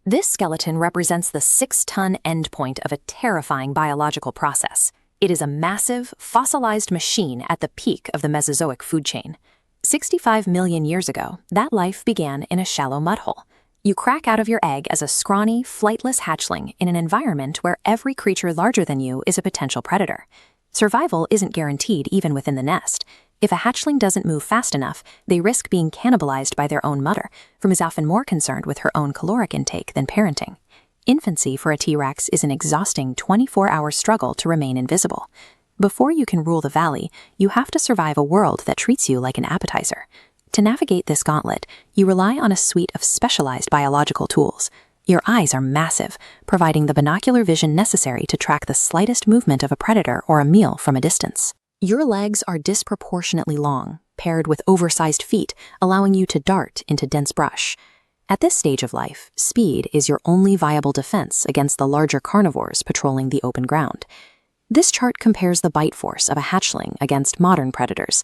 This skeleton represents the 6-ton endpoint of a terrifying biological process. It is a massive, fossilized machine at the peak of the Mesozoic food chain. 65 million years ago, that life began in a shallow mud hole. You crack out of your egg as a scrawny, flightless hatchling in an environment where every creature larger than you is a potential predator. Survival isn't guaranteed even within the nest. If a hatchling doesn't move fast enough, they risk being cannibalized by their own mother, who is often more concerned with her own caloric intake than parenting. Infancy for a T-Rex is an exhausting 24-hour struggle to remain invisible. Before you can rule the valley, you have to survive a world that treats you like an appetizer. To navigate this gauntlet, you rely on a suite of specialized biological tools. Your eyes are massive, providing the binocular vision necessary to track the slightest movement of a predator or a meal from a distance. Your legs are disproportionately long, paired with oversized feet, allowing you to dart into dense brush. At this stage of life, speed is your only viable defense against the larger carnivores patrolling the open ground. This chart compares the bite force of a hatchling against modern predators.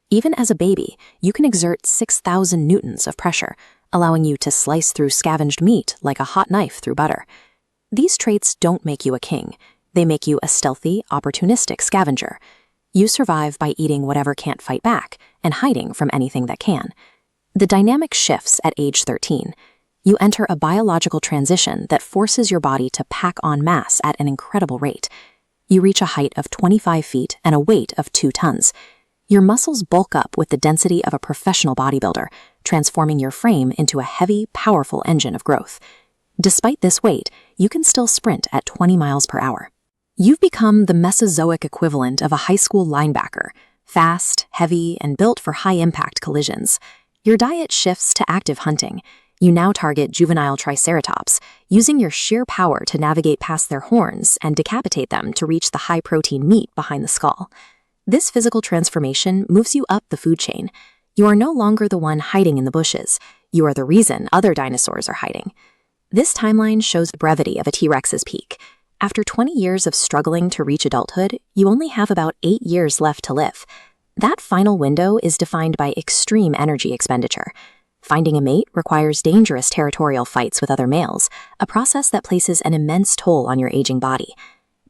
Even as a baby, you can exert 6,000 newtons of pressure, allowing you to slice through scavenged meat like a hot knife through butter. These traits don't make you a king. They make you a stealthy, opportunistic scavenger. You survive by eating whatever can't fight back and hiding from anything that can. The dynamic shifts at age 13. You enter a biological transition that forces your body to pack en masse at an incredible rate. You reach a height of 25 feet and a weight of 2 tons. Your muscles bulk up with the density of a professional bodybuilder, transforming your frame into a heavy, powerful engine of growth. Despite this weight, you can still sprint at 20 miles per hour. You've become the Mesozoic equivalent of a high school linebacker, fast, heavy, and built for high-impact collisions. Your diet shifts to active hunting. You now target juvenile triceratops, using your sheer power to navigate past their horns and decapitate them to reach the high-protein meat behind the skull. This physical transformation moves you up the food chain. You are no longer the one hiding in the bushes. You are the reason other dinosaurs are hiding. This timeline shows the brevity of a T-Rex's peak. After 20 years of struggling to reach adulthood, you only have about 8 years left to live. That final window is defined by extreme energy expenditure. Finding a mate requires dangerous territorial fights with other males, a process that places an immense toll on your aging body.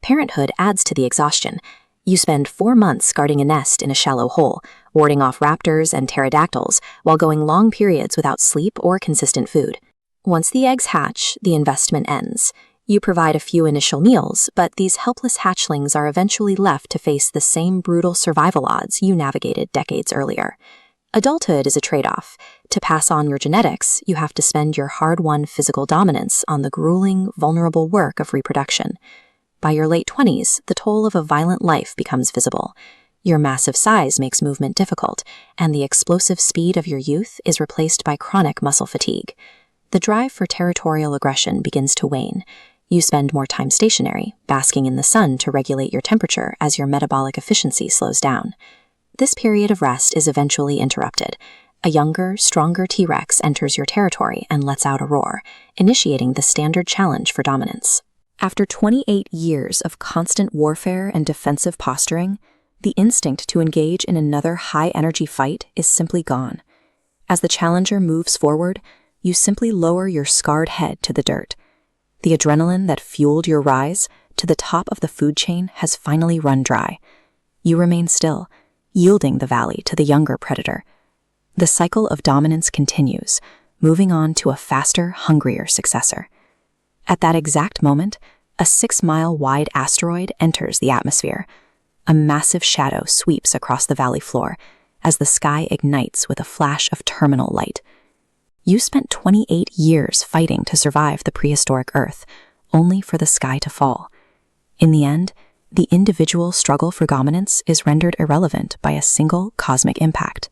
Parenthood adds to the exhaustion. You spend 4 months guarding a nest in a shallow hole, warding off raptors and pterodactyls, while going long periods without sleep or consistent food. Once the eggs hatch, the investment ends. You provide a few initial meals, but these helpless hatchlings are eventually left to face the same brutal survival odds you navigated decades earlier. Adulthood is a trade-off. To pass on your genetics, you have to spend your hard-won physical dominance on the grueling, vulnerable work of reproduction. By your late 20s, the toll of a violent life becomes visible. Your massive size makes movement difficult, and the explosive speed of your youth is replaced by chronic muscle fatigue. The drive for territorial aggression begins to wane. You spend more time stationary, basking in the sun to regulate your temperature as your metabolic efficiency slows down. This period of rest is eventually interrupted. A younger, stronger T-Rex enters your territory and lets out a roar, initiating the standard challenge for dominance. After 28 years of constant warfare and defensive posturing, the instinct to engage in another high-energy fight is simply gone. As the challenger moves forward, you simply lower your scarred head to the dirt. The adrenaline that fueled your rise to the top of the food chain has finally run dry. You remain still, yielding the valley to the younger predator. The cycle of dominance continues, moving on to a faster, hungrier successor. At that exact moment, a 6-mile-wide asteroid enters the atmosphere. A massive shadow sweeps across the valley floor as the sky ignites with a flash of terminal light. You spent 28 years fighting to survive the prehistoric Earth, only for the sky to fall. In the end, the individual struggle for dominance is rendered irrelevant by a single cosmic impact.